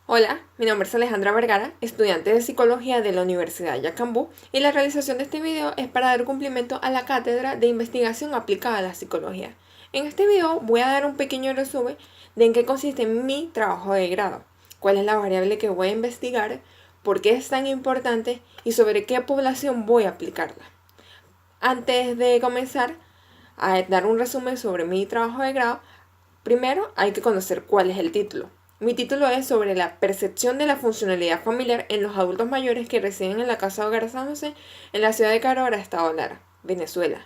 Hola, mi nombre es Alejandra Vergara, estudiante de Psicología de la Universidad Yacambú, y la realización de este video es para dar cumplimiento a la cátedra de investigación aplicada a la psicología. En este video voy a dar un pequeño resumen de en qué consiste mi trabajo de grado, cuál es la variable que voy a investigar, por qué es tan importante y sobre qué población voy a aplicarla. Antes de comenzar a dar un resumen sobre mi trabajo de grado, primero hay que conocer cuál es el título. Mi título es sobre la percepción de la funcionalidad familiar en los adultos mayores que residen en la Casa Hogar San José, en la ciudad de Carora, Estado Lara, Venezuela.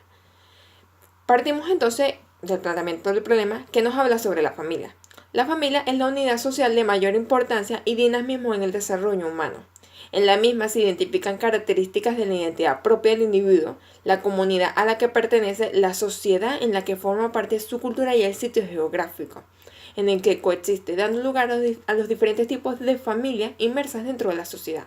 Partimos entonces del tratamiento del problema que nos habla sobre la familia. La familia es la unidad social de mayor importancia y dinamismo en el desarrollo humano. En la misma se identifican características de la identidad propia del individuo, la comunidad a la que pertenece, la sociedad en la que forma parte su cultura y el sitio geográfico en el que coexiste, dando lugar a los diferentes tipos de familias inmersas dentro de la sociedad.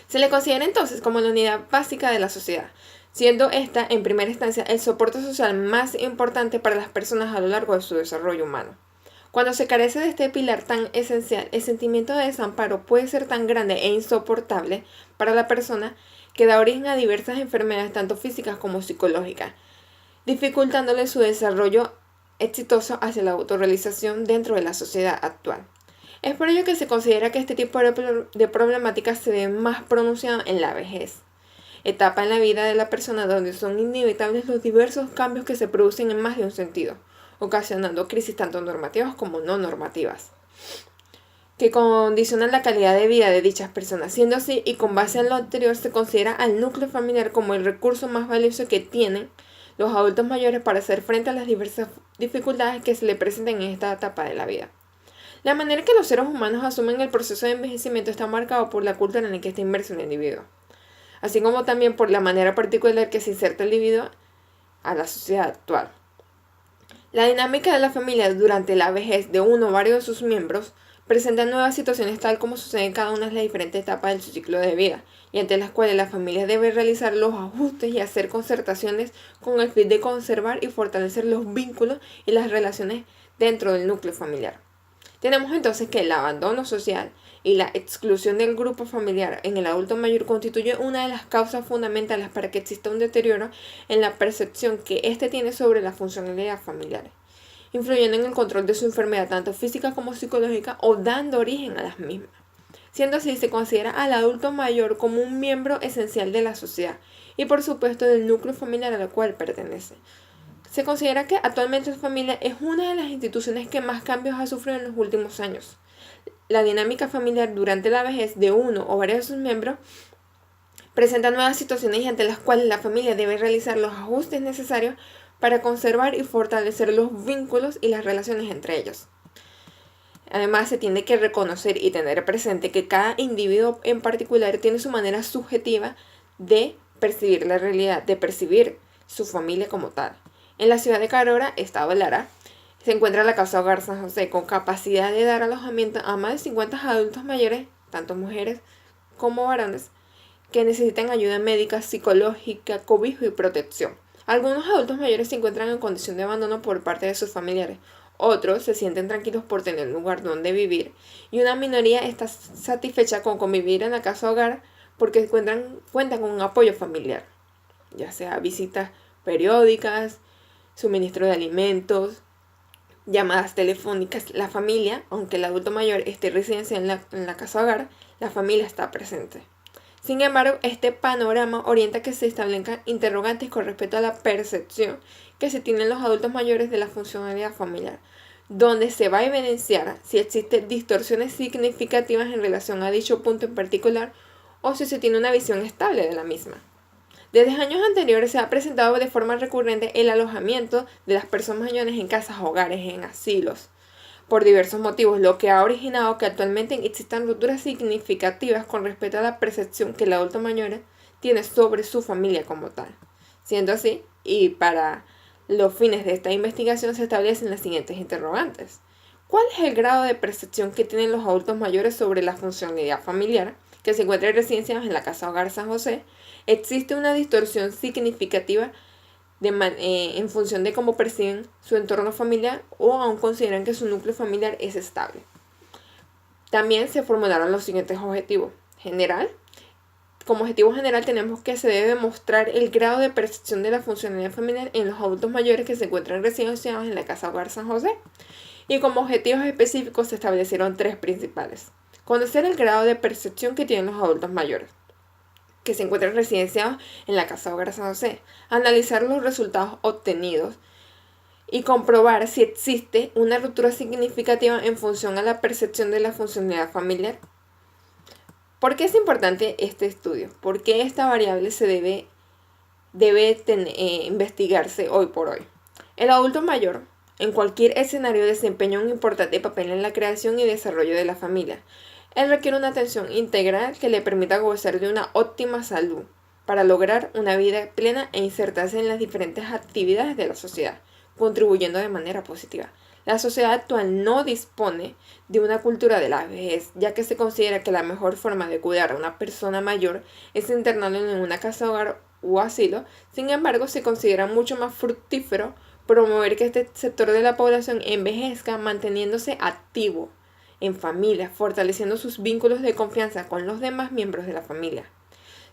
Se le considera entonces como la unidad básica de la sociedad, siendo esta en primera instancia el soporte social más importante para las personas a lo largo de su desarrollo humano. Cuando se carece de este pilar tan esencial, el sentimiento de desamparo puede ser tan grande e insoportable para la persona que da origen a diversas enfermedades tanto físicas como psicológicas, dificultándole su desarrollo exitoso hacia la autorrealización dentro de la sociedad actual. Es por ello que se considera que este tipo de problemáticas se ve más pronunciado en la vejez, etapa en la vida de la persona donde son inevitables los diversos cambios que se producen en más de un sentido, ocasionando crisis tanto normativas como no normativas, que condicionan la calidad de vida de dichas personas. Siendo así, y con base en lo anterior, se considera al núcleo familiar como el recurso más valioso que tienen los adultos mayores para hacer frente a las diversas dificultades que se le presentan en esta etapa de la vida. La manera en que los seres humanos asumen el proceso de envejecimiento está marcado por la cultura en la que está inmerso el individuo, así como también por la manera particular que se inserta el individuo a la sociedad actual. La dinámica de la familia durante la vejez de uno o varios de sus miembros presenta nuevas situaciones tal como sucede en cada una de las diferentes etapas de su ciclo de vida, y ante las cuales la familia debe realizar los ajustes y hacer concertaciones con el fin de conservar y fortalecer los vínculos y las relaciones dentro del núcleo familiar. Tenemos entonces que el abandono social y la exclusión del grupo familiar en el adulto mayor constituye una de las causas fundamentales para que exista un deterioro en la percepción que éste tiene sobre la funcionalidad familiar, influyendo en el control de su enfermedad tanto física como psicológica o dando origen a las mismas. Siendo así, se considera al adulto mayor como un miembro esencial de la sociedad y por supuesto del núcleo familiar al cual pertenece. Se considera que actualmente la familia es una de las instituciones que más cambios ha sufrido en los últimos años. La dinámica familiar durante la vejez de uno o varios de sus miembros presenta nuevas situaciones ante las cuales la familia debe realizar los ajustes necesarios para conservar y fortalecer los vínculos y las relaciones entre ellos. Además, se tiene que reconocer y tener presente que cada individuo en particular tiene su manera subjetiva de percibir la realidad, de percibir su familia como tal. En la ciudad de Carora, Estado Lara, se encuentra la Casa Hogar San José con capacidad de dar alojamiento a más de 50 adultos mayores, tanto mujeres como varones, que necesitan ayuda médica, psicológica, cobijo y protección. Algunos adultos mayores se encuentran en condición de abandono por parte de sus familiares, otros se sienten tranquilos por tener un lugar donde vivir y una minoría está satisfecha con convivir en la casa hogar porque cuentan con un apoyo familiar, ya sea visitas periódicas, suministro de alimentos, llamadas telefónicas. La familia, aunque el adulto mayor esté residenciado en la casa hogar, la familia está presente. Sin embargo, este panorama orienta a que se establezcan interrogantes con respecto a la percepción que se tienen los adultos mayores de la funcionalidad familiar, donde se va a evidenciar si existen distorsiones significativas en relación a dicho punto en particular o si se tiene una visión estable de la misma. Desde años anteriores se ha presentado de forma recurrente el alojamiento de las personas mayores en casas hogares, en asilos, por diversos motivos, lo que ha originado que actualmente existan rupturas significativas con respecto a la percepción que el adulto mayor tiene sobre su familia como tal. Siendo así, y para los fines de esta investigación se establecen las siguientes interrogantes. ¿Cuál es el grado de percepción que tienen los adultos mayores sobre la funcionalidad familiar que se encuentra residenciados en la Casa Hogar San José? ¿Existe una distorsión significativa en función de cómo perciben su entorno familiar o aún consideran que su núcleo familiar es estable? También se formularon los siguientes objetivos. Como objetivo general tenemos que se debe demostrar el grado de percepción de la funcionalidad familiar en los adultos mayores que se encuentran residenciados en la Casa Hogar San José. Y como objetivos específicos se establecieron 3 principales. Conocer el grado de percepción que tienen los adultos mayores que se encuentran residenciados en la Casa Hogar San José. Analizar los resultados obtenidos y comprobar si existe una ruptura significativa en función a la percepción de la funcionalidad familiar. ¿Por qué es importante este estudio? ¿Por qué esta variable se debe investigarse hoy por hoy? El adulto mayor en cualquier escenario desempeña un importante papel en la creación y desarrollo de la familia. Él requiere una atención integral que le permita gozar de una óptima salud para lograr una vida plena e insertarse en las diferentes actividades de la sociedad, contribuyendo de manera positiva. La sociedad actual no dispone de una cultura de la vejez, ya que se considera que la mejor forma de cuidar a una persona mayor es internarlo en una casa hogar o asilo. Sin embargo, se considera mucho más fructífero promover que este sector de la población envejezca manteniéndose activo en familia, fortaleciendo sus vínculos de confianza con los demás miembros de la familia.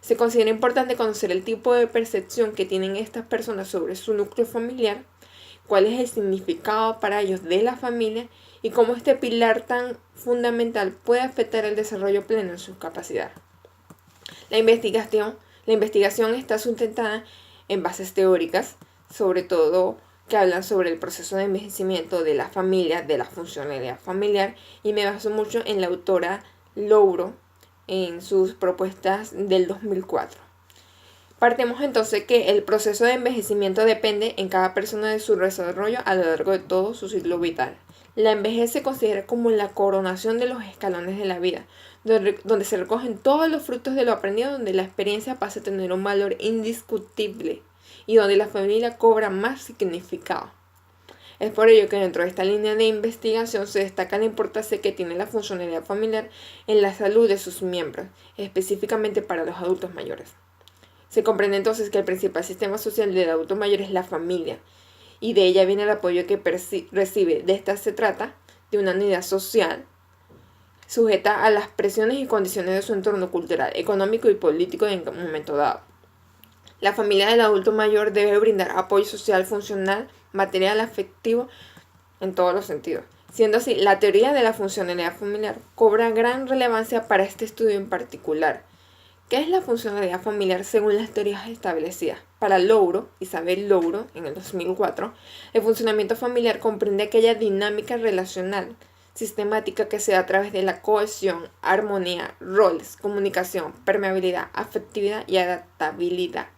Se considera importante conocer el tipo de percepción que tienen estas personas sobre su núcleo familiar, cuál es el significado para ellos de la familia y cómo este pilar tan fundamental puede afectar el desarrollo pleno de sus capacidades. La investigación está sustentada en bases teóricas, sobre todo que hablan sobre el proceso de envejecimiento de la familia, de la funcionalidad familiar, y me baso mucho en la autora Louro en sus propuestas del 2004. Partemos entonces que el proceso de envejecimiento depende en cada persona de su desarrollo a lo largo de todo su ciclo vital. La vejez se considera como la coronación de los escalones de la vida, donde se recogen todos los frutos de lo aprendido, donde la experiencia pasa a tener un valor indiscutible y donde la familia cobra más significado. Es por ello que dentro de esta línea de investigación se destaca la importancia que tiene la funcionalidad familiar en la salud de sus miembros, específicamente para los adultos mayores. Se comprende entonces que el principal sistema social del adulto mayor es la familia, y de ella viene el apoyo que recibe. De esta se trata de una unidad social sujeta a las presiones y condiciones de su entorno cultural, económico y político en un momento dado. La familia del adulto mayor debe brindar apoyo social, funcional, material, afectivo, en todos los sentidos. Siendo así, la teoría de la funcionalidad familiar cobra gran relevancia para este estudio en particular. ¿Qué es la funcionalidad familiar según las teorías establecidas? Para Louro, Isabel Louro, en el 2004, el funcionamiento familiar comprende aquella dinámica relacional sistemática que se da a través de la cohesión, armonía, roles, comunicación, permeabilidad, afectividad y adaptabilidad.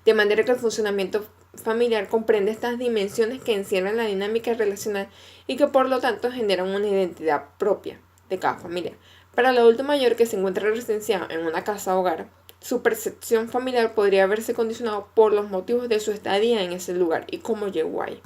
De manera que el funcionamiento familiar comprende estas dimensiones que encierran la dinámica relacional y que por lo tanto generan una identidad propia de cada familia. Para el adulto mayor que se encuentra residenciado en una casa hogar, su percepción familiar podría verse condicionado por los motivos de su estadía en ese lugar y cómo llegó ahí.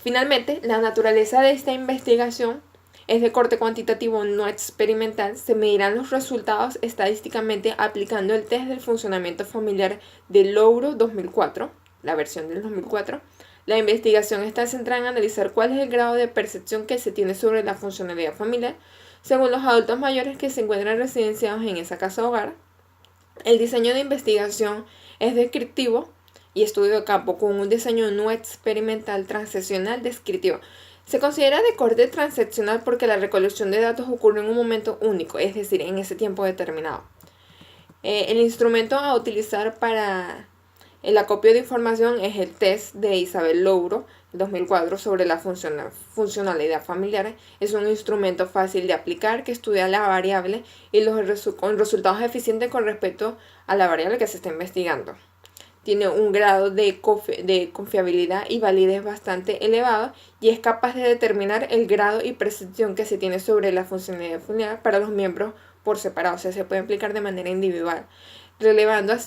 Finalmente, la naturaleza de esta investigación es de corte cuantitativo no experimental. Se medirán los resultados estadísticamente aplicando el test del funcionamiento familiar de Louro 2004, la versión del 2004. La investigación está centrada en analizar cuál es el grado de percepción que se tiene sobre la funcionalidad familiar según los adultos mayores que se encuentran residenciados en esa casa hogar. El diseño de investigación es descriptivo y estudio de campo con un diseño no experimental transaccional descriptivo. Se considera de corte transaccional porque la recolección de datos ocurre en un momento único, es decir, en ese tiempo determinado. El instrumento a utilizar para el acopio de información es el test de Isabel Louro, 2004, sobre la funcionalidad familiar. Es un instrumento fácil de aplicar que estudia la variable y con resultados eficientes con respecto a la variable que se está investigando. Tiene un grado de confiabilidad y validez bastante elevado y es capaz de determinar el grado y percepción que se tiene sobre la funcionalidad familiar para los miembros por separado. O sea, se puede aplicar de manera individual, revelando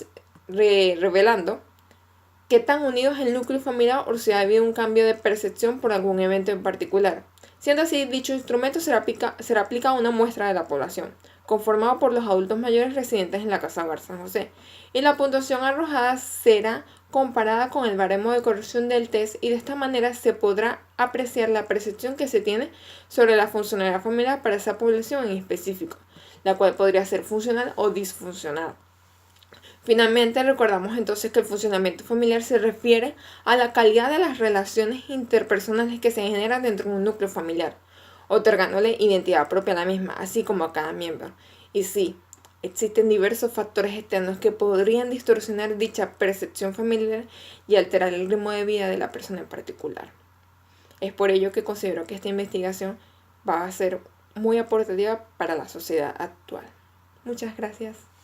qué tan unidos el núcleo familiar o si ha habido un cambio de percepción por algún evento en particular. Siendo así, dicho instrumento será aplica a una muestra de la población, conformado por los adultos mayores residentes en la Casa Hogar San José, y la puntuación arrojada será comparada con el baremo de corrección del test, y de esta manera se podrá apreciar la percepción que se tiene sobre la funcionalidad familiar para esa población en específico, la cual podría ser funcional o disfuncional. Finalmente, recordamos entonces que el funcionamiento familiar se refiere a la calidad de las relaciones interpersonales que se generan dentro de un núcleo familiar, otorgándole identidad propia a la misma, así como a cada miembro. Y sí, existen diversos factores externos que podrían distorsionar dicha percepción familiar y alterar el ritmo de vida de la persona en particular. Es por ello que considero que esta investigación va a ser muy aportativa para la sociedad actual. Muchas gracias.